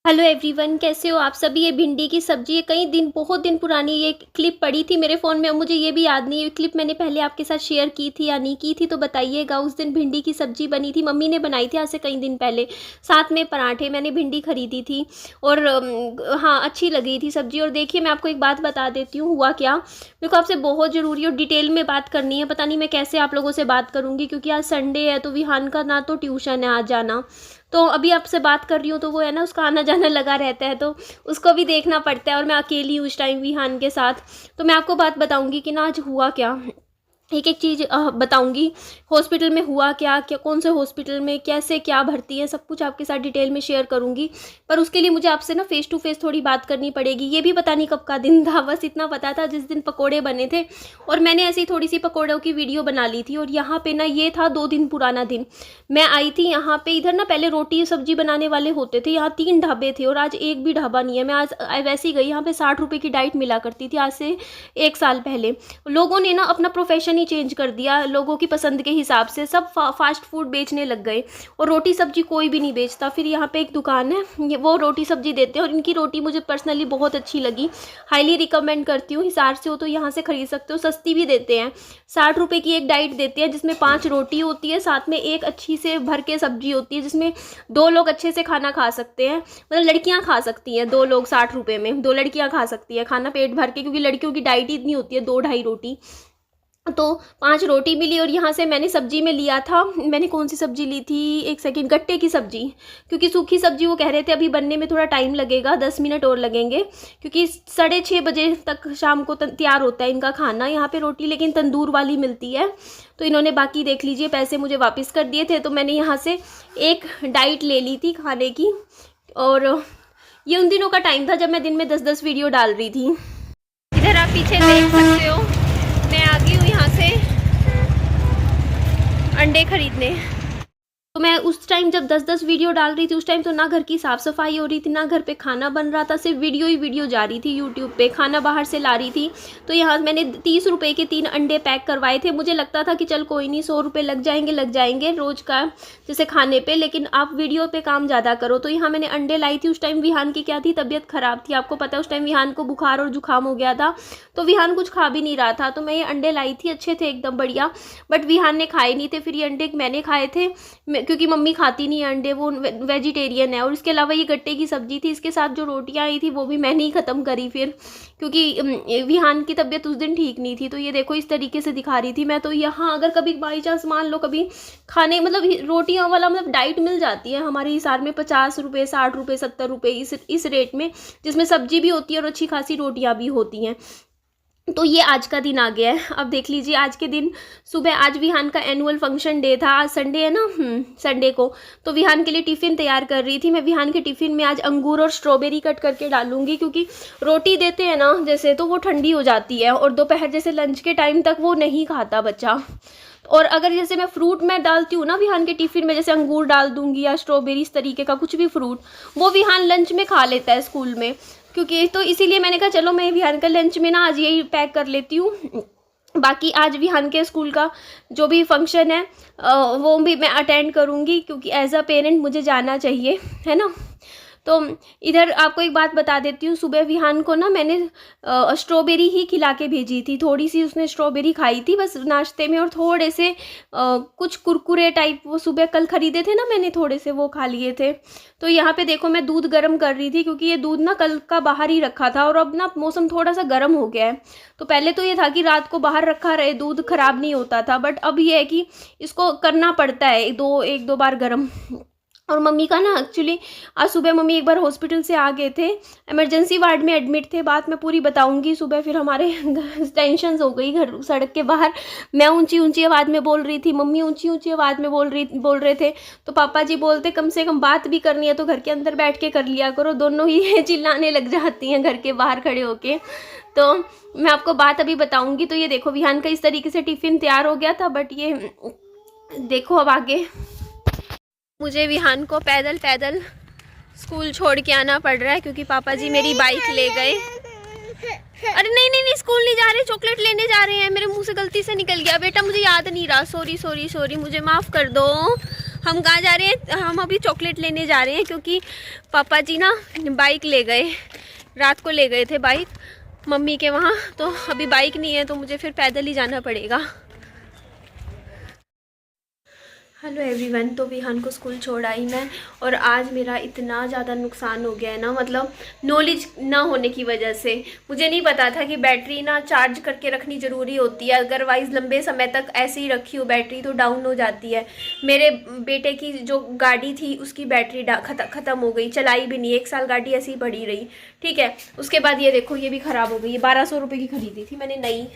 Hello everyone, कैसे हो आप सभी। ये भिंडी की सब्जी है, कई दिन बहुत दिन पुरानी ये क्लिप पड़ी थी मेरे फ़ोन में। अब मुझे ये भी याद नहीं है क्लिप मैंने पहले आपके साथ शेयर की थी या नहीं की थी, तो बताइएगा। उस दिन भिंडी की सब्जी बनी थी, मम्मी ने बनाई थी आज से कई दिन पहले। साथ में पराठे, मैंने भिंडी खरीदी थी और हाँ, अच्छी लगी थी सब्जी। और देखिए, मैं आपको एक बात बता देती हूँ हुआ क्या। मेरे को आपसे बहुत ज़रूरी और डिटेल में बात करनी है। पता नहीं मैं कैसे आप लोगों से बात करूँगी, क्योंकि आज संडे है तो विहान का ना तो ट्यूशन है आज जाना। तो अभी आपसे बात कर रही हूँ तो वो है ना, उसका आना जाना लगा रहता है, तो उसको भी देखना पड़ता है। और मैं अकेली हूँ उस टाइम विहान के साथ। तो मैं आपको बात बताऊँगी कि ना आज हुआ क्या, एक एक चीज़ बताऊंगी। हॉस्पिटल में हुआ क्या क्या, कौन से हॉस्पिटल में कैसे क्या भर्ती है, सब कुछ आपके साथ डिटेल में शेयर करूंगी। पर उसके लिए मुझे आपसे ना फेस टू फेस थोड़ी बात करनी पड़ेगी। ये भी पता नहीं कब का दिन था, बस इतना पता था जिस दिन पकोड़े बने थे और मैंने ऐसी थोड़ी सी पकोड़ों की वीडियो बना ली थी। और यहाँ पे ना, ये था 2 दिन पुराना दिन। मैं आई थी यहाँ पे, इधर ना पहले रोटी सब्जी बनाने वाले होते थे, यहाँ 3 ढाबे थे और आज एक भी ढाबा नहीं है। मैं आज वैसे ही गई, यहाँ पे 60 रुपये की डाइट मिला करती थी आज से 1 साल पहले। लोगों ने ना अपना प्रोफेशन ही चेंज कर दिया, लोगों की पसंद के हिसाब से सब फास्ट फूड बेचने लग गए और रोटी सब्जी कोई भी नहीं बेचता। फिर यहाँ पे एक दुकान है, वो रोटी सब्जी देते हैं और इनकी रोटी मुझे पर्सनली बहुत अच्छी लगी, हाईली रिकमेंड करती हूँ। हिसार से हो तो यहाँ से खरीद सकते हो, सस्ती भी देते हैं। 60 रुपये की एक डाइट देते हैं जिसमें 5 रोटी होती है, साथ में एक अच्छी से भर के सब्जी होती है जिसमें 2 लोग अच्छे से खाना खा सकते हैं। मतलब लड़कियाँ खा सकती हैं, 2 लोग 60 रुपये में 2 लड़कियाँ खा सकती है खाना पेट भर के, क्योंकि लड़कियों की डाइट ही इतनी होती है 2-2.5 रोटी। तो 5 रोटी मिली। और यहाँ से मैंने सब्जी में लिया था, मैंने कौन सी सब्जी ली थी, एक सेकंड, गट्टे की सब्जी। क्योंकि सूखी सब्जी वो कह रहे थे अभी बनने में थोड़ा टाइम लगेगा, 10 मिनट और लगेंगे, क्योंकि 6:30 बजे तक शाम को तैयार होता है इनका खाना। यहाँ पे रोटी लेकिन तंदूर वाली मिलती है। तो इन्होंने बाकी देख लीजिए पैसे मुझे वापस कर दिए थे। तो मैंने यहाँ से एक डाइट ले ली थी खाने की। और ये उन दिनों का टाइम था जब मैं दिन में 10-10 वीडियो डाल रही थी। इधर आप पीछे देख सकते हो, मैं आ गई हूँ यहाँ से अंडे खरीदने। तो मैं उस टाइम जब 10-10 वीडियो डाल रही थी, उस टाइम तो ना घर की साफ़ सफाई हो रही थी, ना घर पे खाना बन रहा था, सिर्फ वीडियो ही वीडियो जा रही थी यूट्यूब पे, खाना बाहर से ला रही थी। तो यहाँ मैंने 30 रुपये के 3 अंडे पैक करवाए थे। मुझे लगता था कि चल कोई नहीं, 100 रुपये लग जाएंगे रोज़ का जैसे खाने पे, लेकिन आप वीडियो पे काम ज़्यादा करो। तो यहाँ मैंने अंडे लाई थी। उस टाइम विहान की क्या थी, तबीयत ख़राब थी, आपको पता है। उस टाइम विहान को बुखार और जुकाम हो गया था, तो विहान कुछ खा भी नहीं रहा था। तो मैं ये अंडे लाई थी, अच्छे थे एकदम बढ़िया, बट विहान ने खाए नहीं थे। फिर ये अंडे मैंने खाए थे, क्योंकि मम्मी खाती नहीं अंडे, वो वेजिटेरियन है। और इसके अलावा ये गट्टे की सब्जी थी, इसके साथ जो रोटियां आई थी वो भी मैंने ही ख़त्म करी फिर, क्योंकि विहान की तबीयत उस दिन ठीक नहीं थी। तो ये देखो इस तरीके से दिखा रही थी मैं। तो यहाँ अगर कभी बाई चांस मान लो कभी खाने, मतलब रोटियां वाला मतलब डाइट मिल जाती है हमारे हिसार में 50 रुपये, 60 रुपये, 70 रुपये, इस रेट में, जिसमें सब्जी भी होती है और अच्छी खासी रोटियाँ भी होती हैं। तो ये आज का दिन आ गया है। अब देख लीजिए आज के दिन सुबह, आज विहान का एनुअल फंक्शन डे था, आज संडे है ना, संडे को। तो विहान के लिए टिफ़िन तैयार कर रही थी मैं। विहान के टिफ़िन में आज अंगूर और स्ट्रॉबेरी कट करके डालूंगी, क्योंकि रोटी देते हैं ना जैसे, तो वो ठंडी हो जाती है और दोपहर जैसे लंच के टाइम तक वो नहीं खाता बच्चा। और अगर जैसे मैं फ्रूट में डालती हूँ ना विहान के टिफ़िन में, जैसे अंगूर डाल दूंगी या स्ट्रॉबेरी, इस तरीके का कुछ भी फ्रूट, वो विहान लंच में खा लेता है स्कूल में। क्योंकि तो इसीलिए मैंने कहा चलो मैं विहान का लंच में ना आज यही पैक कर लेती हूँ। बाकी आज विहान के स्कूल का जो भी फंक्शन है वो भी मैं अटेंड करूँगी, क्योंकि एज अ पेरेंट मुझे जाना चाहिए, है ना। तो इधर आपको एक बात बता देती हूँ, सुबह विहान को ना मैंने स्ट्रॉबेरी ही खिला के भेजी थी। थोड़ी सी उसने स्ट्रॉबेरी खाई थी बस नाश्ते में, और थोड़े से कुछ कुरकुरे टाइप वो सुबह कल ख़रीदे थे ना मैंने, थोड़े से वो खा लिए थे। तो यहाँ पे देखो मैं दूध गर्म कर रही थी, क्योंकि ये दूध ना कल का बाहर ही रखा था और अब ना मौसम थोड़ा सा गर्म हो गया है। तो पहले तो ये था कि रात को बाहर रखा रहे, दूध ख़राब नहीं होता था, बट अब ये है कि इसको करना पड़ता है एक दो बार गर्म। और मम्मी का ना एक्चुअली आज सुबह मम्मी एक बार हॉस्पिटल से आ गए थे, इमरजेंसी वार्ड में एडमिट थे। बात मैं पूरी बताऊंगी। सुबह फिर हमारे टेंशन हो गई घर सड़क के बाहर। मैं ऊंची ऊंची आवाज़ में बोल रही थी, मम्मी ऊंची ऊंची आवाज़ में बोल रहे थे। तो पापा जी बोलते कम से कम बात भी करनी है तो घर के अंदर बैठ के कर लिया करो। दोनों ही चिल्लाने लग जाती हैं घर के बाहर खड़े होके। तो मैं आपको बात अभी बताऊँगी। तो ये देखो विहान का इस तरीके से टिफ़िन तैयार हो गया था, बट ये देखो अब आगे मुझे विहान को पैदल पैदल स्कूल छोड़ के आना पड़ रहा है, क्योंकि पापा जी मेरी बाइक ले गए। अरे नहीं नहीं नहीं, स्कूल नहीं जा रहे, चॉकलेट लेने जा रहे हैं। मेरे मुंह से गलती से निकल गया बेटा, मुझे याद नहीं रहा, सॉरी सॉरी सॉरी, मुझे माफ़ कर दो। हम कहाँ जा रहे हैं? हम अभी चॉकलेट लेने जा रहे हैं क्योंकि पापा जी ना बाइक ले गए, रात को ले गए थे बाइक मम्मी के वहाँ, तो अभी बाइक नहीं है तो मुझे फिर पैदल ही जाना पड़ेगा। हेलो एवरीवन, तो विहान को स्कूल छोड़ आई मैं, और आज मेरा इतना ज़्यादा नुकसान हो गया है ना, मतलब नॉलेज ना होने की वजह से। मुझे नहीं पता था कि बैटरी ना चार्ज करके रखनी ज़रूरी होती है, अदरवाइज़ लंबे समय तक ऐसे ही रखी हो बैटरी तो डाउन हो जाती है। मेरे बेटे की जो गाड़ी थी उसकी बैटरी ख़त्म हो गई, चलाई भी नहीं, 1 साल गाड़ी ऐसी ही पड़ी रही। ठीक है, उसके बाद ये देखो ये भी ख़राब हो गई। 1200 रुपये की खरीदी थी मैंने नई।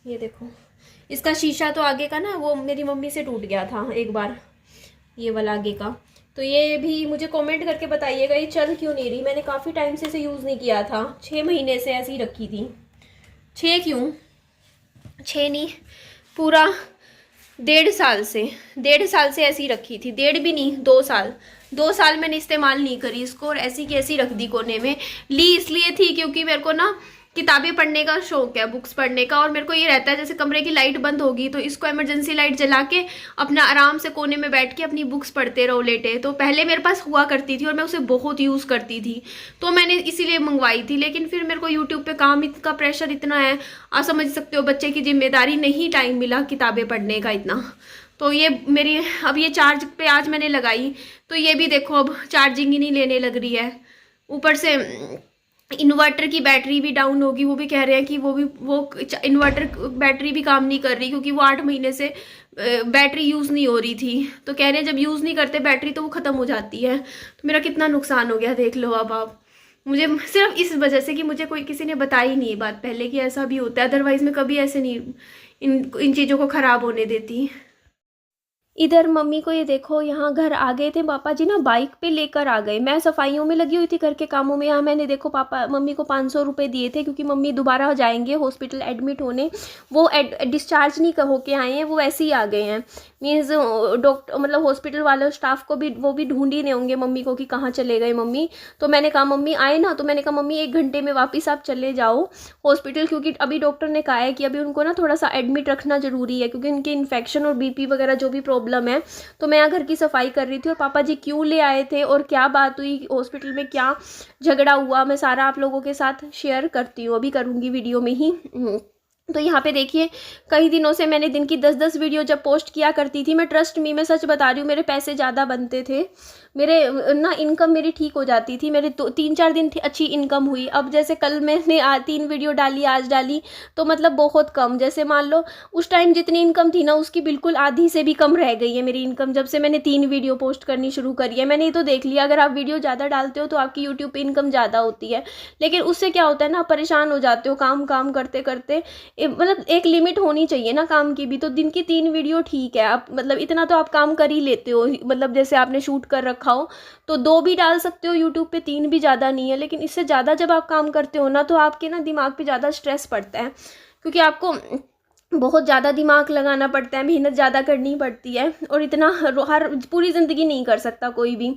ये देखो इसका शीशा तो आगे का ना वो मेरी मम्मी से टूट गया था एक बार, ये वाला आगे का। तो ये भी मुझे कमेंट करके बताइएगा ये चल क्यों नहीं रही। मैंने काफ़ी टाइम से इसे यूज़ नहीं किया था, 6 महीने से ऐसी रखी थी। 6 क्यों, 6 नहीं, पूरा 1.5 साल से ऐसी रखी थी। 1.5 भी नहीं, 2 साल मैंने इस्तेमाल नहीं करी इसको, और ऐसी की ऐसी रख दी कोने में। ली इसलिए थी क्योंकि मेरे को ना किताबें पढ़ने का शौक है, बुक्स पढ़ने का, और मेरे को ये रहता है जैसे कमरे की लाइट बंद होगी तो इसको इमरजेंसी लाइट जला के अपना आराम से कोने में बैठ के अपनी बुक्स पढ़ते रहो लेटे। तो पहले मेरे पास हुआ करती थी और मैं उसे बहुत यूज़ करती थी, तो मैंने इसीलिए मंगवाई थी। लेकिन फिर मेरे को यूट्यूब पे काम का प्रेशर इतना है, आप समझ सकते हो, बच्चे की जिम्मेदारी, नहीं टाइम मिला किताबें पढ़ने का इतना। तो ये मेरी अब ये चार्ज पे आज मैंने लगाई तो ये भी देखो अब चार्जिंग ही नहीं लेने लग रही है। ऊपर से इन्वर्टर की बैटरी भी डाउन होगी, वो भी कह रहे हैं कि वो इन्वर्टर बैटरी भी काम नहीं कर रही क्योंकि वो 8 महीने से बैटरी यूज़ नहीं हो रही थी। तो कह रहे हैं जब यूज़ नहीं करते बैटरी तो वो ख़त्म हो जाती है। तो मेरा कितना नुकसान हो गया देख लो अब आप। मुझे सिर्फ इस वजह से कि मुझे किसी ने बताई नहीं बात पहले कि ऐसा भी होता है, अदरवाइज़ मैं कभी ऐसे नहीं इन चीज़ों को ख़राब होने देती। इधर मम्मी को ये देखो, यहाँ घर आ गए थे पापा जी ना, बाइक पे लेकर आ गए। मैं सफाइयों में लगी हुई थी, घर के कामों में। यहाँ मैंने देखो मम्मी को 500 रुपये दिए थे क्योंकि मम्मी दोबारा जाएंगे हॉस्पिटल एडमिट होने। वो डिस्चार्ज नहीं होके आए हैं, वो ऐसे ही आ गए हैं। मीन्स डॉक्टर मतलब हॉस्पिटल वाले स्टाफ को भी वो भी ढूंढ ही नहीं होंगे मम्मी को कि कहाँ चले गए मम्मी। तो मैंने कहा मम्मी आए ना, तो मैंने कहा मम्मी 1 घंटे में वापस आप चले जाओ हॉस्पिटल, क्योंकि अभी डॉक्टर ने कहा है कि अभी उनको ना थोड़ा सा एडमिट रखना ज़रूरी है क्योंकि उनके इन्फेक्शन और बीपी वगैरह जो भी प्रॉब्लम है। तो मैं यहाँ घर की सफाई कर रही थी और पापा जी क्यों ले आए थे और क्या बात हुई हॉस्पिटल में, क्या झगड़ा हुआ, मैं सारा आप लोगों के साथ शेयर करती हूँ, अभी करूँगी वीडियो में ही। तो यहाँ पे देखिए कई दिनों से मैंने दिन की 10-10 वीडियो जब पोस्ट किया करती थी, मैं ट्रस्ट मी मैं सच बता रही हूँ, मेरे पैसे ज़्यादा बनते थे, मेरे ना इनकम मेरी ठीक हो जाती थी, मेरे 3-4 दिन अच्छी इनकम हुई। अब जैसे कल मैंने 3 वीडियो डाली, आज डाली, तो मतलब बहुत कम, जैसे मान लो उस टाइम जितनी इनकम थी ना उसकी बिल्कुल आधी से भी कम रह गई है मेरी इनकम, जब से मैंने 3 वीडियो पोस्ट करनी शुरू करी है। मैंने ये तो देख लिया अगर आप वीडियो ज़्यादा डालते हो तो आपकी यूट्यूब पर इनकम ज़्यादा होती है, लेकिन उससे क्या होता है ना, परेशान हो जाते हो काम करते करते। मतलब एक लिमिट होनी चाहिए ना काम की भी। तो दिन की 3 वीडियो ठीक है, आप मतलब इतना तो आप काम कर ही लेते हो, मतलब जैसे आपने शूट कर रखा हो तो 2 भी डाल सकते हो यूट्यूब पे, 3 भी ज़्यादा नहीं है। लेकिन इससे ज़्यादा जब आप काम करते हो ना तो आपके ना दिमाग पे ज़्यादा स्ट्रेस पड़ता है, क्योंकि आपको बहुत ज़्यादा दिमाग लगाना पड़ता है, मेहनत ज़्यादा करनी पड़ती है, और इतना हर पूरी ज़िंदगी नहीं कर सकता कोई भी।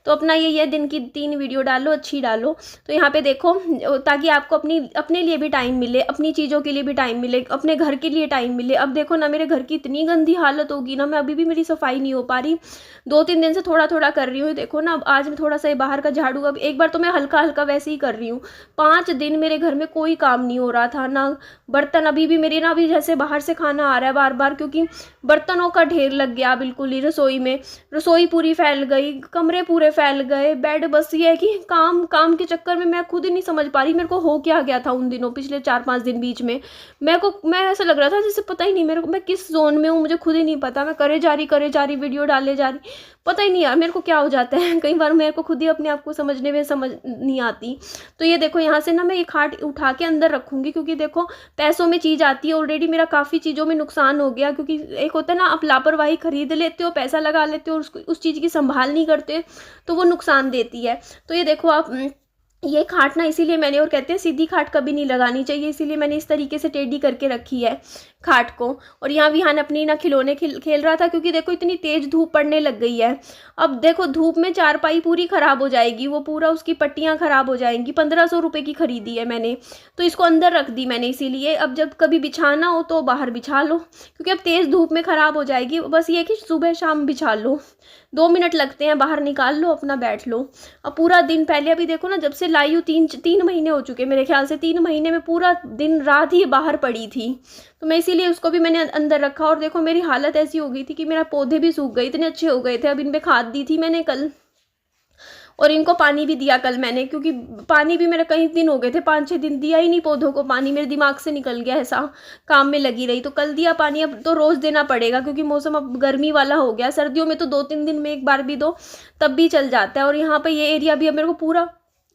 तो अपना यही है, दिन की 3 वीडियो डालो, अच्छी डालो। तो यहाँ पे देखो, ताकि आपको अपने लिए भी टाइम मिले, अपनी चीज़ों के लिए भी टाइम मिले, अपने घर के लिए टाइम मिले। अब देखो ना मेरे घर की इतनी गंदी हालत होगी ना, मैं अभी भी मेरी सफाई नहीं हो पा रही, 2-3 दिन से थोड़ा थोड़ा कर रही हूँ। देखो ना अब आज मैं थोड़ा सा बाहर का झाड़ू, अब एक बार तो मैं हल्का हल्का वैसे ही कर रही हूँ। 5 दिन मेरे घर में कोई काम नहीं हो रहा था ना, बर्तन अभी भी मेरे ना, अभी जैसे बाहर से खाना आ रहा है बार बार, क्योंकि बर्तनों का ढेर लग गया बिल्कुल ही रसोई में, रसोई पूरी फैल गई, कमरे पूरे फैल गए, बेड। बस ये है कि काम के चक्कर में मैं खुद ही नहीं समझ पा रही मेरे को हो क्या गया था उन दिनों, पिछले 4-5 दिन बीच में। मैं ऐसा लग रहा था जैसे पता ही नहीं मेरे को मैं किस जोन में हूँ, मुझे खुद ही नहीं पता। मैं करे जा रही वीडियो डाले जा रही, पता ही नहीं यार मेरे को क्या हो जाता है। कई बार मेरे को खुद ही अपने आप को समझ नहीं आती। तो ये देखो यहाँ से ना मैं ये खाट उठा के अंदर रखूँगी, क्योंकि देखो पैसों में चीज़ आती है। ऑलरेडी मेरा काफ़ी चीज़ों में नुकसान हो गया, क्योंकि एक होता है ना आप लापरवाही खरीद लेते हो, पैसा लगा लेते हो और उस चीज़ की संभाल नहीं करते तो वो नुकसान देती है। तो ये देखो आप, ये खाट ना इसीलिए मैंने, और कहते हैं सीधी खाट कभी नहीं लगानी चाहिए, इसीलिए मैंने इस तरीके से टेढ़ी करके रखी है। खाट को। और यहाँ विहान अपनी ना खिलौने खेल रहा था, क्योंकि देखो इतनी तेज़ धूप पड़ने लग गई है। अब देखो धूप में चारपाई पूरी ख़राब हो जाएगी, वो पूरा उसकी पट्टियाँ ख़राब हो जाएंगी। 1500 रुपये की खरीदी है मैंने, तो इसको अंदर रख दी मैंने इसीलिए। अब जब कभी बिछाना हो तो बाहर बिछा लो, क्योंकि अब तेज़ धूप में ख़राब हो जाएगी। बस ये कि सुबह शाम बिछा लो, 2 मिनट लगते हैं, बाहर निकाल लो, अपना बैठ लो। अब पूरा दिन पहले अभी देखो ना, जब से लाई हूँ 3 महीने हो चुके मेरे ख्याल से, 3 महीने में पूरा दिन रात ही बाहर पड़ी थी, तो मैं इसीलिए उसको भी मैंने अंदर रखा। और देखो मेरी हालत ऐसी हो गई थी कि मेरा पौधे भी सूख गए, इतने अच्छे हो गए थे। अब इन पे खाद दी थी मैंने कल, और इनको पानी भी दिया कल मैंने, क्योंकि पानी भी मेरे कई दिन हो गए थे, 5-6 दिन दिया ही नहीं पौधों को पानी, मेरे दिमाग से निकल गया, ऐसा काम में लगी रही। तो कल दिया पानी, अब तो रोज़ देना पड़ेगा, क्योंकि मौसम अब गर्मी वाला हो गया। सर्दियों में तो 2-3 दिन में एक बार भी दो तब भी चल जाता है। और यहाँ पर ये एरिया भी अब मेरे को पूरा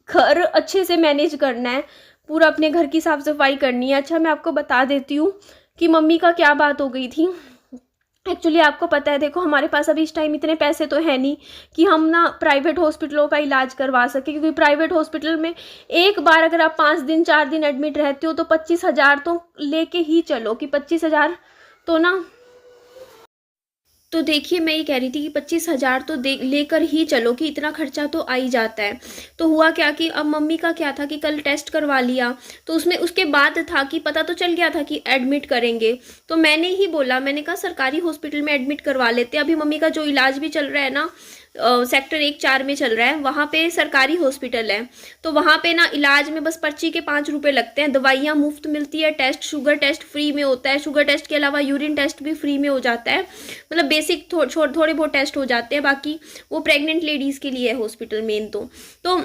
घर अच्छे से मैनेज करना है, पूरा अपने घर की साफ़ सफाई करनी है। अच्छा मैं आपको बता देती हूँ कि मम्मी का क्या बात हो गई थी। एक्चुअली आपको पता है, देखो हमारे पास अभी इस टाइम इतने पैसे तो है नहीं कि हम ना प्राइवेट हॉस्पिटलों का इलाज करवा सके, क्योंकि प्राइवेट हॉस्पिटल में एक बार अगर आप 5 दिन 4 दिन एडमिट रहते हो तो 25,000 तो लेके ही चलो, कि 25,000 तो ना, तो देखिए मैं ये कह रही थी कि 25,000 तो लेकर ही चलो, कि इतना खर्चा तो आ ही जाता है। तो हुआ क्या कि अब मम्मी का क्या था कि कल टेस्ट करवा लिया, तो उसमें उसके बाद था कि पता तो चल गया था कि एडमिट करेंगे। तो मैंने ही बोला, मैंने कहा सरकारी हॉस्पिटल में एडमिट करवा लेते हैं। अभी मम्मी का जो इलाज भी चल रहा है ना, सेक्टर 1-4 में चल रहा है, वहाँ पे सरकारी हॉस्पिटल है। तो वहाँ पे ना इलाज में बस पर्ची के 5 रुपये लगते हैं, दवाइयाँ मुफ्त मिलती है, टेस्ट शुगर टेस्ट फ्री में होता है, शुगर टेस्ट के अलावा यूरिन टेस्ट भी फ्री में हो जाता है। मतलब बेसिक थोड़े बहुत टेस्ट हो जाते हैं, बाकी वो प्रेग्नेंट लेडीज़ के लिए है हॉस्पिटल मेन। तो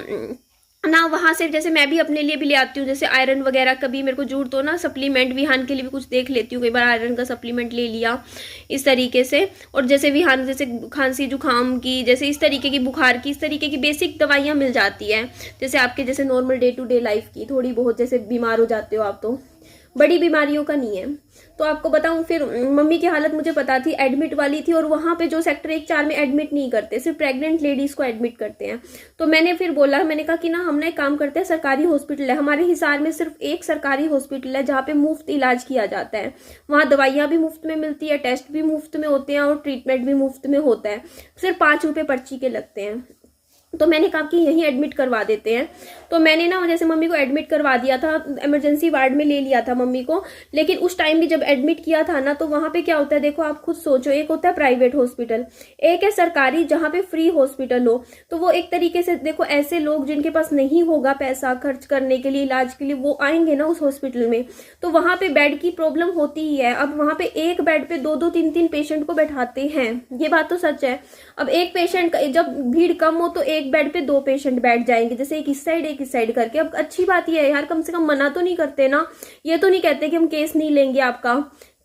ना वहाँ से जैसे मैं भी अपने लिए भी ले आती हूँ, जैसे आयरन वगैरह, कभी मेरे को जरूरत हो ना सप्लीमेंट, विहान के लिए भी कुछ देख लेती हूँ, कई बार आयरन का सप्लीमेंट ले लिया इस तरीके से। और जैसे विहान जैसे खांसी जुकाम की, जैसे इस तरीके की, बुखार की, इस तरीके की बेसिक दवाइयाँ मिल जाती है। जैसे आपके जैसे normal day to day life की थोड़ी बहुत, जैसे बीमार हो जाते हो आप, तो बड़ी बीमारियों का नहीं है। तो आपको बताऊं, फिर मम्मी की हालत मुझे पता थी, एडमिट वाली थी। और वहाँ पे जो सेक्टर 1-4 में एडमिट नहीं करते, सिर्फ प्रेग्नेंट लेडीज़ को एडमिट करते हैं। तो मैंने फिर बोला, मैंने कहा कि ना हम ना एक काम करते हैं, सरकारी हॉस्पिटल है हमारे हिसार में, सिर्फ एक सरकारी हॉस्पिटल है जहाँ पे मुफ्त इलाज किया जाता है। वहाँ दवाइयाँ भी मुफ्त में मिलती है, टेस्ट भी मुफ्त में होते हैं, और ट्रीटमेंट भी मुफ्त में होता है। सिर्फ 5 रुपये पर्ची के लगते हैं। तो मैंने कहा कि यहीं एडमिट करवा देते हैं। तो मैंने ना जैसे मम्मी को एडमिट करवा दिया था, इमरजेंसी वार्ड में ले लिया था मम्मी को। लेकिन उस टाइम भी जब एडमिट किया था ना, तो वहाँ पे क्या होता है, देखो आप खुद सोचो, एक होता है प्राइवेट हॉस्पिटल, एक है सरकारी जहाँ पे फ्री हॉस्पिटल हो। तो वो एक तरीके से देखो, ऐसे लोग जिनके पास नहीं होगा पैसा खर्च करने के लिए, इलाज के लिए, वो आएंगे ना उस हॉस्पिटल में, तो वहाँ पे बेड की प्रॉब्लम होती ही है। अब वहाँ पे एक बेड पे 2-2 3-3 पेशेंट को बैठाते हैं, ये बात तो सच है। अब एक पेशेंट, जब भीड़ कम हो तो एक बेड पे 2 पेशेंट बैठ जाएंगे, जैसे एक इस साइड करके। अब अच्छी बात ही है यार, कम से कम मना तो नहीं करते ना, ये तो नहीं कहते कि हम केस नहीं लेंगे आपका,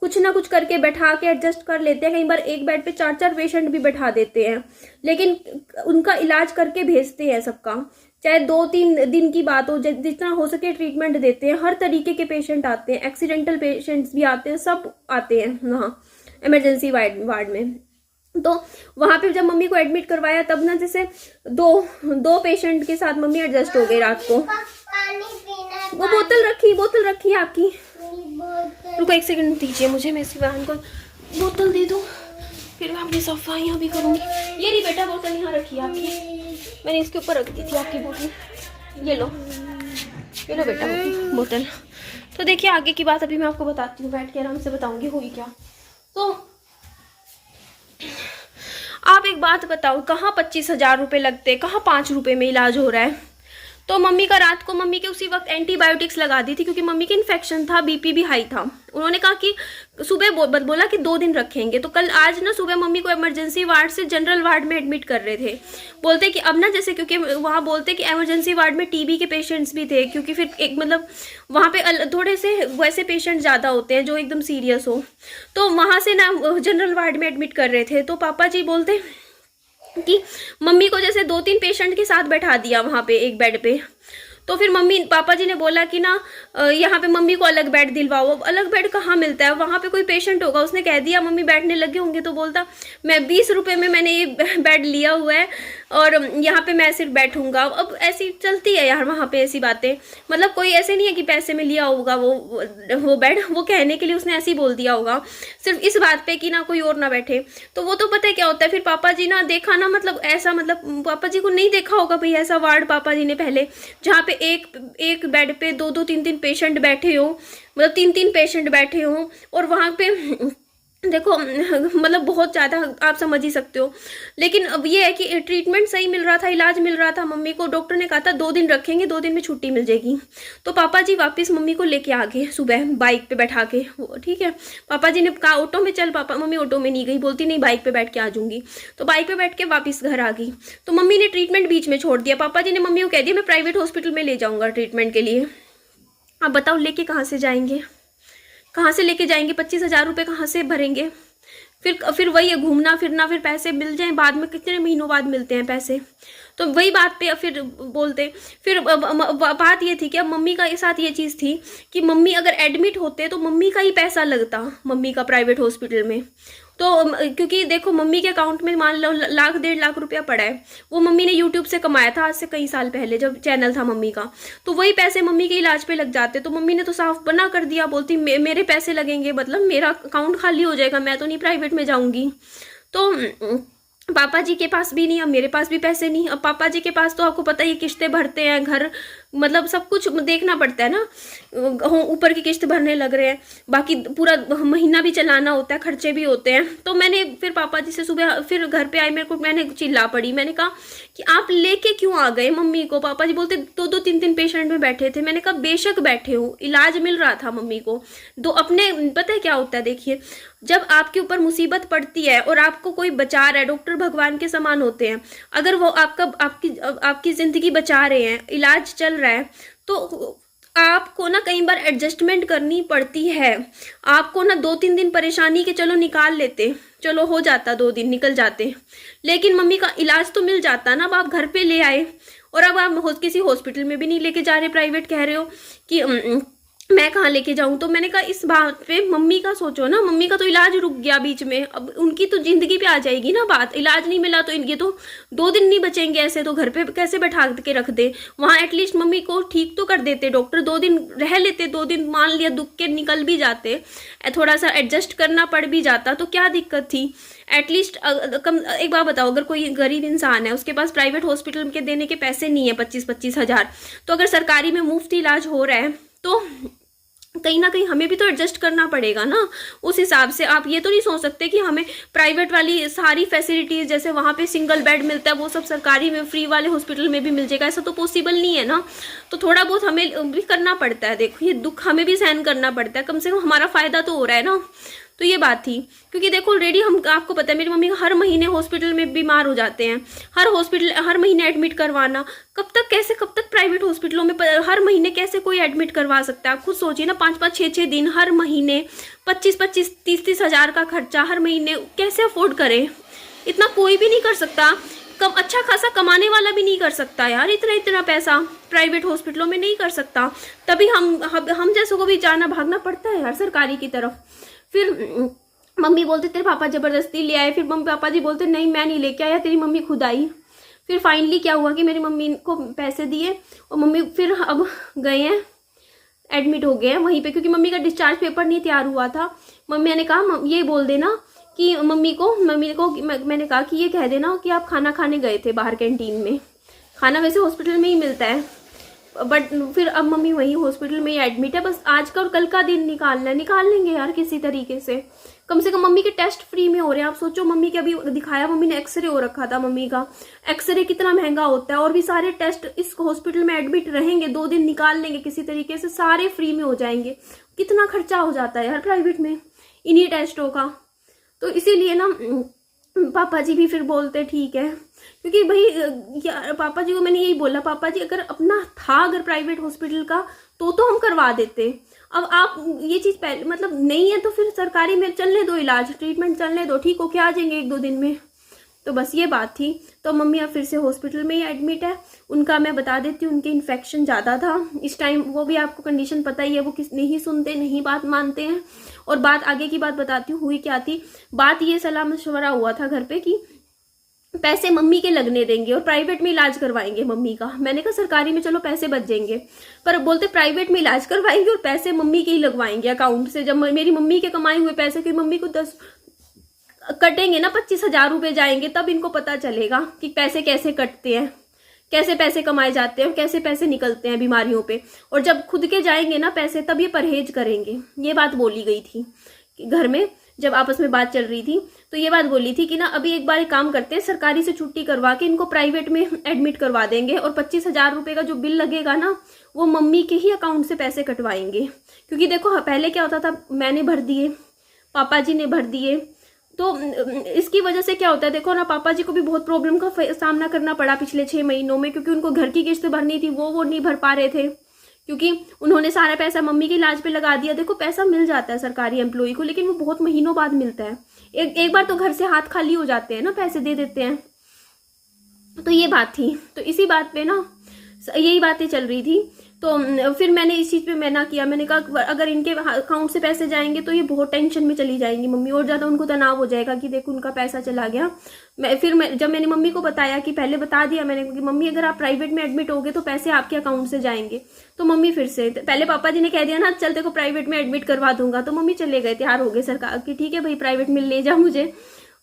कुछ ना कुछ करके बैठा के एडजस्ट कर लेते हैं। कई बार एक बेड पे 4-4 पेशेंट भी बैठा देते हैं, लेकिन उनका इलाज करके भेजते हैं सबका, चाहे 2-3 दिन की बात हो, जितना हो सके ट्रीटमेंट देते हैं। हर तरीके के पेशेंट आते हैं, एक्सीडेंटल पेशेंट्स भी आते हैं, सब आते हैं वहाँ इमरजेंसी वार्ड में। तो वहाँ पे जब मम्मी को एडमिट करवाया, तब ना जैसे दो पेशेंट के साथ मम्मी एडजस्ट हो गई रात को। वो बोतल रखी है आपकी, रुको 1 सेकंड दीजिए मुझे, मैं इस बहन को बोतल दे दूँ, फिर मैं अपनी सफाइयाँ भी करूँगी। ये रही बेटा बोतल, यहाँ रखी है आपकी, मैंने इसके ऊपर रख दी थी आपकी बोतल, ये लो बेटा बोतल। तो देखिए आगे की बात अभी मैं आपको बताती हूँ, बैठ के आराम से बताऊँगी हुई क्या। तो आप एक बात बताओ, कहाँ 25,000 रुपये लगते, कहाँ 5 रुपये में इलाज हो रहा है। तो मम्मी का रात को मम्मी के उसी वक्त एंटीबायोटिक्स लगा दी थी, क्योंकि मम्मी के इन्फेक्शन था, बीपी भी हाई था। उन्होंने कहा कि सुबह बोला कि 2 दिन रखेंगे। तो कल आज ना सुबह मम्मी को इमरजेंसी वार्ड से जनरल वार्ड में एडमिट कर रहे थे। बोलते कि अब ना जैसे, क्योंकि वहाँ बोलते कि इमरजेंसी वार्ड में टीबी के पेशेंट्स भी थे, क्योंकि फिर एक मतलब वहाँ पे थोड़े से वैसे पेशेंट ज़्यादा होते हैं जो एकदम सीरियस हो। तो वहाँ से ना जनरल वार्ड में एडमिट कर रहे थे। तो पापा जी बोलते कि मम्मी को जैसे 2-3 पेशेंट के साथ बैठा दिया वहाँ पे एक बेड पे। तो फिर पापा जी ने बोला कि ना यहाँ पे मम्मी को अलग बेड दिलवाओ। अब अलग बेड कहाँ मिलता है, वहाँ पे कोई पेशेंट होगा, उसने कह दिया मम्मी बैठने लगे होंगे, तो बोलता मैं 20 रुपये में मैंने ये बेड लिया हुआ है और यहाँ पे मैं सिर्फ बैठूंगा। अब ऐसी चलती है यार वहाँ पे ऐसी बातें, मतलब कोई ऐसे नहीं है कि पैसे में लिया होगा वो बेड, वो कहने के लिए उसने ऐसे ही बोल दिया होगा सिर्फ इस बात पे कि ना कोई और ना बैठे। तो वो तो पता है क्या होता है, फिर पापा जी ना देखा ना, मतलब ऐसा, मतलब पापा जी को नहीं देखा होगा भाई ऐसा वार्ड पापा जी ने पहले, जहाँ पे एक एक बेड पे दो दो तीन तीन पेशेंट बैठे हो, मतलब तीन तीन पेशेंट बैठे हो, और वहाँ पे देखो मतलब बहुत ज़्यादा आप समझ ही सकते हो। लेकिन अब ये है कि ट्रीटमेंट सही मिल रहा था, इलाज मिल रहा था। मम्मी को डॉक्टर ने कहा था 2 दिन रखेंगे, 2 दिन में छुट्टी मिल जाएगी। तो पापा जी वापस मम्मी को लेके आ गए सुबह बाइक पे बैठा के, वो ठीक है। पापा जी ने कहा ऑटो में चल, पापा मम्मी ऑटो में नहीं गई, बोलती नहीं बाइक पे बैठ के आ जाऊंगी। तो बाइक पे बैठ के वापस घर आ गई। तो मम्मी ने ट्रीटमेंट बीच में छोड़ दिया। पापा जी ने मम्मी को कह दिया मैं प्राइवेट हॉस्पिटल में ले जाऊँगा ट्रीटमेंट के लिए। अब बताओ लेके कहाँ से जाएंगे, कहाँ से लेके जाएंगे, 25,000 रुपये कहाँ से भरेंगे। फिर वही है घूमना फिरना, फिर पैसे मिल जाएं बाद में, कितने महीनों बाद मिलते हैं पैसे। तो वही बात पे फिर बोलते, फिर बात ये थी कि अब मम्मी का साथ ये चीज़ थी कि मम्मी अगर एडमिट होते तो मम्मी का ही पैसा लगता, मम्मी का प्राइवेट हॉस्पिटल में। तो क्योंकि देखो मम्मी के अकाउंट में मान लो 1,00,000-1,50,000 रुपया पड़ा है, वो मम्मी ने यूट्यूब से कमाया था आज से कई साल पहले जब चैनल था मम्मी का। तो वही पैसे मम्मी के इलाज पे लग जाते। तो मम्मी ने तो साफ बना कर दिया, बोलती मेरे पैसे लगेंगे, मतलब मेरा अकाउंट खाली हो जाएगा, मैं तो नहीं प्राइवेट में जाऊंगी। तो पापा जी के पास भी नहीं, अब मेरे पास भी पैसे नहीं। अब पापा जी के पास तो आपको पता ही किस्तें भरते हैं, घर मतलब सब कुछ देखना पड़ता है ना, ऊपर की किस्त भरने लग रहे हैं, बाकी पूरा महीना भी चलाना होता है, खर्चे भी होते हैं। तो मैंने फिर पापा जी से सुबह फिर घर पे आई, मेरे को मैंने चिल्ला पड़ी, मैंने कहा कि आप लेके क्यों आ गए मम्मी को। पापा जी बोलते 2-2 3-3 पेशेंट में बैठे थे। मैंने कहा बेशक बैठे हो, इलाज मिल रहा था मम्मी को। दो अपने पता है क्या होता है, देखिए जब आपके ऊपर मुसीबत पड़ती है और आपको कोई बचा रहा है, डॉक्टर भगवान के समान होते हैं, अगर वो आपकी जिंदगी बचा रहे हैं, इलाज चल रहा है, तो आपको ना कई बार एडजस्टमेंट करनी पड़ती है। आपको ना 2-3 दिन परेशानी के चलो निकाल लेते, चलो हो जाता, 2 दिन निकल जाते, लेकिन मम्मी का इलाज तो मिल जाता ना। अब आप घर पे ले आए और अब आप किसी हॉस्पिटल में भी नहीं लेके जा रहे, प्राइवेट कह रहे हो कि मैं कहाँ लेके जाऊँ। तो मैंने कहा इस बात पे मम्मी का सोचो ना, मम्मी का तो इलाज रुक गया बीच में, अब उनकी तो जिंदगी पे आ जाएगी ना बात। इलाज नहीं मिला तो इनके तो 2 दिन नहीं बचेंगे, ऐसे तो घर पे कैसे बैठा के रख दे। वहाँ एटलीस्ट मम्मी को ठीक तो कर देते डॉक्टर, 2 दिन रह लेते, 2 दिन मान लिया दुख के निकल भी जाते, थोड़ा सा एडजस्ट करना पड़ भी जाता तो क्या दिक्कत थी। एटलीस्ट कम एक बात बताओ, अगर कोई गरीब इंसान है उसके पास प्राइवेट हॉस्पिटल के देने के पैसे नहीं है 25-25 हज़ार, तो अगर सरकारी में मुफ्त इलाज हो रहा है तो कहीं ना कहीं हमें भी तो एडजस्ट करना पड़ेगा ना उस हिसाब से। आप ये तो नहीं सोच सकते कि हमें प्राइवेट वाली सारी फैसिलिटीज़, जैसे वहाँ पे सिंगल बेड मिलता है वो सब सरकारी में फ्री वाले हॉस्पिटल में भी मिल जाएगा, ऐसा तो पॉसिबल नहीं है ना। तो थोड़ा बहुत हमें भी करना पड़ता है, देखो ये दुख हमें भी सहन करना पड़ता है, कम से कम हमारा फ़ायदा तो हो रहा है ना। तो ये बात थी, क्योंकि देखो ऑलरेडी हम आपको पता है मेरी मम्मी हर महीने हॉस्पिटल में बीमार हो जाते हैं, हर महीने एडमिट करवाना, कब तक प्राइवेट हॉस्पिटलों में हर महीने कैसे कोई एडमिट करवा सकता है। आप खुद सोचिए ना, 5-5 6-6 दिन हर महीने 25-25 30-30 हज़ार का खर्चा हर महीने कैसे अफोर्ड करें। इतना कोई भी नहीं कर सकता, अच्छा खासा कमाने वाला भी नहीं कर सकता यार, इतना पैसा प्राइवेट हॉस्पिटलों में नहीं कर सकता। तभी हम जैसों को भी जाना भागना पड़ता है यार सरकारी की तरफ। फिर मम्मी बोलते तेरे पापा ज़बरदस्ती ले आए, फिर मम्मी पापा जी बोलते नहीं मैं नहीं लेके आया, तेरी मम्मी खुद आई। फिर फाइनली क्या हुआ कि मेरी मम्मी को पैसे दिए और मम्मी फिर अब गए हैं, एडमिट हो गए हैं वहीं पे, क्योंकि मम्मी का डिस्चार्ज पेपर नहीं तैयार हुआ था। मम्मी ने कहा ये बोल देना कि मम्मी को मैंने कहा कि ये कह देना कि आप खाना खाने गए थे बाहर कैंटीन में। खाना वैसे हॉस्पिटल में ही मिलता है, बट फिर अब मम्मी वहीं हॉस्पिटल में ही एडमिट है। बस आज का और कल का दिन निकाल लेंगे यार किसी तरीके से। कम मम्मी के टेस्ट फ्री में हो रहे हैं। आप सोचो मम्मी के अभी दिखाया, मम्मी ने एक्सरे हो रखा था, मम्मी का एक्सरे कितना महंगा होता है, और भी सारे टेस्ट इस हॉस्पिटल में एडमिट रहेंगे, 2 दिन निकाल लेंगे किसी तरीके से, सारे फ्री में हो जाएंगे। कितना खर्चा हो जाता है यार प्राइवेट में इन्हीं टेस्टों का। तो इसीलिए ना पापा जी भी फिर बोलते ठीक है, क्योंकि भाई यार पापा जी को मैंने यही बोला, पापा जी अगर अपना था अगर प्राइवेट हॉस्पिटल का तो हम करवा देते। अब आप ये चीज़ पहले मतलब नहीं है तो फिर सरकारी में चलने दो, इलाज ट्रीटमेंट चलने दो, ठीक हो के आ जाएंगे 1-2 दिन में। तो बस ये बात थी। तो मम्मी अब फिर से हॉस्पिटल में ही एडमिट है। उनका मैं बता देती हूँ, उनके इन्फेक्शन ज़्यादा था इस टाइम, वो भी आपको कंडीशन पता ही है, वो नहीं सुनते, नहीं बात मानते हैं। और बात आगे की बात बताती हूँ हुई क्या थी। बात ये सलाह मशवरा हुआ था घर पे कि पैसे मम्मी के लगने देंगे और प्राइवेट में इलाज करवाएंगे मम्मी का। मैंने कहा सरकारी में चलो पैसे बच जाएंगे, पर बोलते प्राइवेट में इलाज करवाएंगे और पैसे मम्मी के ही लगवाएंगे अकाउंट से। जब मेरी मम्मी के कमाए हुए पैसे की मम्मी को 10 कटेंगे ना, 25,000 रुपए जाएंगे, तब इनको पता चलेगा कि पैसे कैसे कटते हैं, कैसे पैसे कमाए जाते हैं और कैसे पैसे निकलते हैं बीमारियों पे। और जब खुद के जाएंगे ना पैसे, तब ये परहेज करेंगे। ये बात बोली गई थी कि घर में जब आपस में बात चल रही थी, तो ये बात बोली थी कि ना अभी एक बार एक काम करते हैं, सरकारी से छुट्टी करवा के इनको प्राइवेट में एडमिट करवा देंगे और 25,000 रुपए का जो बिल लगेगा ना, वो मम्मी के ही अकाउंट से पैसे कटवाएंगे। क्योंकि देखो पहले क्या होता था, मैंने भर दिए, पापा जी ने भर दिए, तो इसकी वजह से क्या होता है देखो ना, पापा जी को भी बहुत प्रॉब्लम का सामना करना पड़ा पिछले 6 महीनों में, क्योंकि उनको घर की किस्त भरनी थी, वो नहीं भर पा रहे थे, क्योंकि उन्होंने सारा पैसा मम्मी के इलाज पे लगा दिया। देखो पैसा मिल जाता है सरकारी एम्प्लॉय को, लेकिन वो बहुत महीनों बाद मिलता है। एक बार तो घर से हाथ खाली हो जाते हैं ना, पैसे दे देते हैं। तो ये बात थी, तो इसी बात पे ना यही बातें चल रही थी। तो फिर मैंने इस चीज़ पे मना किया। मैंने कहा अगर इनके अकाउंट से पैसे जाएंगे तो ये बहुत टेंशन में चली जाएंगी मम्मी, और ज़्यादा उनको तनाव हो जाएगा कि देखो उनका पैसा चला गया। जब मैंने मम्मी को बताया, कि पहले बता दिया मैंने कि मम्मी अगर आप प्राइवेट में एडमिट होगे तो पैसे आपके अकाउंट से जाएंगे, तो मम्मी फिर से, पहले पापा जी ने कह दिया ना चल तेरे को प्राइवेट में एडमिट करवा दूंगा, तो मम्मी चले गए, तैयार हो गए सरकार की, ठीक है भाई प्राइवेट में ले जा, मुझे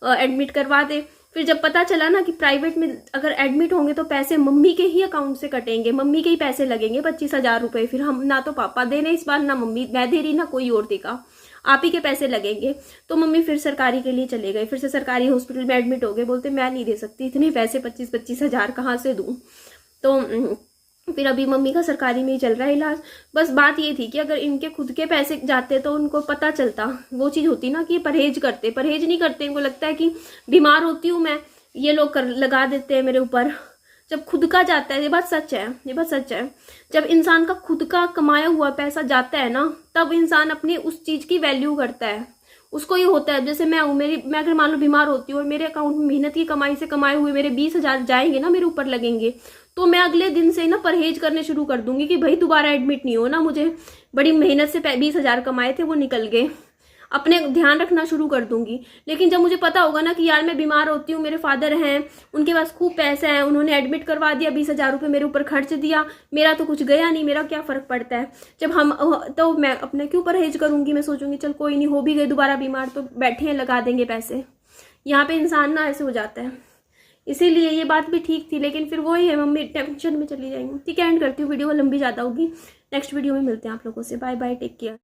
एडमिट करवा दे। फिर जब पता चला ना कि प्राइवेट में अगर एडमिट होंगे तो पैसे मम्मी के ही अकाउंट से कटेंगे, मम्मी के ही पैसे लगेंगे 25,000 रुपए। फिर हम ना तो पापा दे रहे इस बार, ना मम्मी मैं दे रही, ना कोई और देगा, आप ही के पैसे लगेंगे। तो मम्मी फिर सरकारी के लिए चले गए, फिर से सरकारी हॉस्पिटल में एडमिट हो गए। बोलते मैं नहीं दे सकती इतने पैसे, 25,000 कहाँ से दूँ। तो फिर अभी मम्मी का सरकारी में ही चल रहा है इलाज। बस बात ये थी कि अगर इनके खुद के पैसे जाते तो उनको पता चलता, वो चीज़ होती ना कि परहेज करते, परहेज नहीं करते। इनको लगता है कि बीमार होती हूँ मैं, ये लोग लगा देते हैं मेरे ऊपर। जब खुद का जाता है, ये बात सच है, ये बात सच है, जब इंसान का खुद का कमाया हुआ पैसा जाता है ना, तब इंसान अपनी उस चीज़ की वैल्यू करता है। उसको ये होता है, जैसे मैं हूँ, मैं अगर मान लो बीमार होती हूँ और मेरे अकाउंट में मेहनत की कमाई से कमाए हुए मेरे 20,000 जाएंगे ना, मेरे ऊपर लगेंगे, तो मैं अगले दिन से ना परहेज करने शुरू कर दूंगी कि भाई दोबारा एडमिट नहीं हो ना, मुझे बड़ी मेहनत से 20,000 कमाए थे वो निकल गए, अपने ध्यान रखना शुरू कर दूंगी। लेकिन जब मुझे पता होगा ना कि यार मैं बीमार होती हूँ, मेरे फादर हैं, उनके पास खूब पैसा है, उन्होंने एडमिट करवा दिया, 20,000 रुपये मेरे ऊपर खर्च दिया, मेरा तो कुछ गया नहीं, मेरा क्या फ़र्क पड़ता है। जब हम तो मैं अपने क्यों परहेज करूँगी, मैं सोचूंगी चल कोई नहीं, हो भी गए दोबारा बीमार तो बैठे हैं लगा देंगे पैसे। यहाँ पे इंसान ना ऐसे हो जाता है। इसीलिए ये बात भी ठीक थी, लेकिन फिर वही है, मम्मी टेंशन में चली जाएंगी। ठीक है, एंड करती हूँ, वीडियो लंबी ज़्यादा होगी। नेक्स्ट वीडियो में मिलते हैं आप लोगों से। Bye bye, take care.